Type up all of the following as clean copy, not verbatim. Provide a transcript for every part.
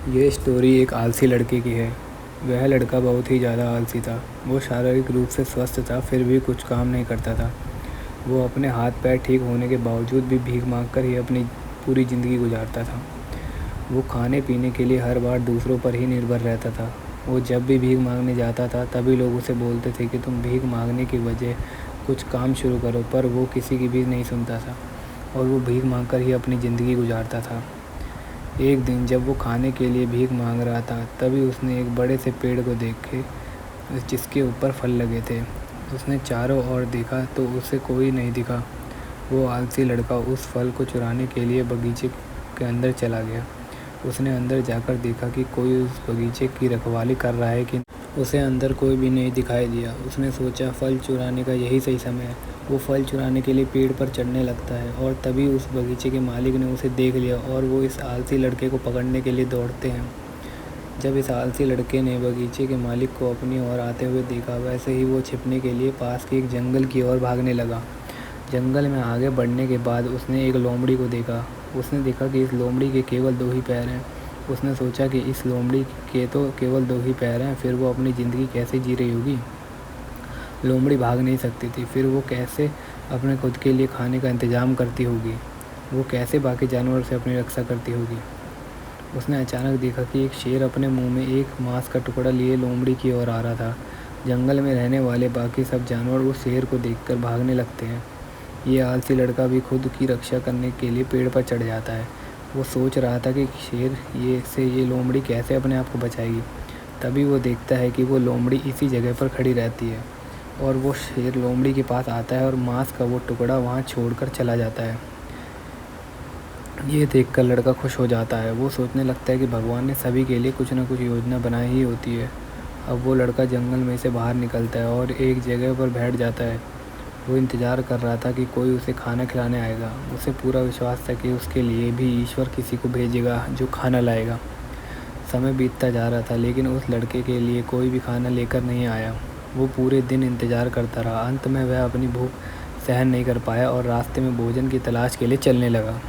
ये स्टोरी एक आलसी लड़के की है। वह लड़का बहुत ही ज़्यादा आलसी था। वो शारीरिक रूप से स्वस्थ था, फिर भी कुछ काम नहीं करता था। वो अपने हाथ पैर ठीक होने के बावजूद भी भीख मांगकर ही अपनी पूरी ज़िंदगी गुजारता था। वो खाने पीने के लिए हर बार दूसरों पर ही निर्भर रहता था। वो जब भी भीख मांगने जाता था तभी लोग उसे बोलते थे कि तुम भीख मांगने की वजह कुछ काम शुरू करो, पर वो किसी की भी नहीं सुनता था और वो भीख मांगकर ही अपनी ज़िंदगी गुजारता था। एक दिन जब वो खाने के लिए भीख मांग रहा था, तभी उसने एक बड़े से पेड़ को देखे जिसके ऊपर फल लगे थे। उसने चारों ओर देखा तो उसे कोई नहीं दिखा। वो आलसी लड़का उस फल को चुराने के लिए बगीचे के अंदर चला गया। उसने अंदर जाकर देखा कि कोई उस बगीचे की रखवाली कर रहा है कि उसे अंदर कोई भी नहीं दिखाई दिया। उसने सोचा फल चुराने का यही सही समय है। वो फल चुराने के लिए पेड़ पर चढ़ने लगता है और तभी उस बगीचे के मालिक ने उसे देख लिया और वो इस आलसी लड़के को पकड़ने के लिए दौड़ते हैं। जब इस आलसी लड़के ने बगीचे के मालिक को अपनी ओर आते हुए देखा, वैसे ही वो छिपने के लिए पास के एक जंगल की ओर भागने लगा। जंगल में आगे बढ़ने के बाद उसने एक लोमड़ी को देखा। उसने देखा कि इस लोमड़ी के केवल 2 ही पैर हैं। उसने सोचा कि इस लोमड़ी के तो केवल 2 ही पैर हैं, फिर वो अपनी ज़िंदगी कैसे जी रही होगी। लोमड़ी भाग नहीं सकती थी, फिर वो कैसे अपने खुद के लिए खाने का इंतज़ाम करती होगी। वो कैसे बाकी जानवरों से अपनी रक्षा करती होगी। उसने अचानक देखा कि एक शेर अपने मुंह में एक मांस का टुकड़ा लिए लोमड़ी की ओर आ रहा था। जंगल में रहने वाले बाकी सब जानवर उस शेर को देखकर भागने लगते हैं। ये आलसी लड़का भी खुद की रक्षा करने के लिए पेड़ पर चढ़ जाता है। वो सोच रहा था कि शेर ये लोमड़ी कैसे अपने आप को बचाएगी। तभी वो देखता है कि वो लोमड़ी इसी जगह पर खड़ी रहती है और वो शेर लोमड़ी के पास आता है और मांस का वो टुकड़ा वहाँ छोड़कर चला जाता है। ये देखकर लड़का खुश हो जाता है। वो सोचने लगता है कि भगवान ने सभी के लिए कुछ न कुछ योजना बनाई ही होती है। अब वो लड़का जंगल में से बाहर निकलता है और एक जगह पर बैठ जाता है। वो इंतज़ार कर रहा था कि कोई उसे खाना खिलाने आएगा। उसे पूरा विश्वास था कि उसके लिए भी ईश्वर किसी को भेजेगा जो खाना लाएगा। समय बीतता जा रहा था, लेकिन उस लड़के के लिए कोई भी खाना लेकर नहीं आया। वो पूरे दिन इंतज़ार करता रहा। अंत में वह अपनी भूख सहन नहीं कर पाया और रास्ते में भोजन की तलाश के लिए चलने लगा।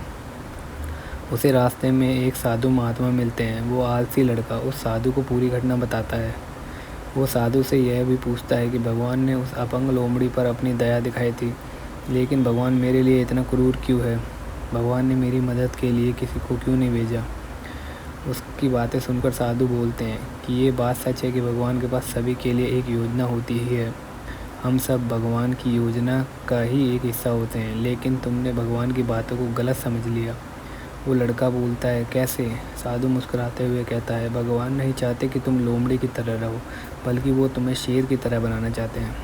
उसे रास्ते में एक साधु महात्मा मिलते हैं। वो आलसी लड़का उस साधु को पूरी घटना बताता है। वो साधु से यह भी पूछता है कि भगवान ने उस अपंग लोमड़ी पर अपनी दया दिखाई थी, लेकिन भगवान मेरे लिए इतना क्रूर क्यों है। भगवान ने मेरी मदद के लिए किसी को क्यों नहीं भेजा। उसकी बातें सुनकर साधु बोलते हैं कि ये बात सच है कि भगवान के पास सभी के लिए एक योजना होती ही है। हम सब भगवान की योजना का ही एक हिस्सा होते हैं, लेकिन तुमने भगवान की बातों को गलत समझ लिया। वो लड़का बोलता है, कैसे? साधु मुस्कुराते हुए कहता है, भगवान नहीं चाहते कि तुम लोमड़ी की तरह रहो, बल्कि वो तुम्हें शेर की तरह बनाना चाहते हैं।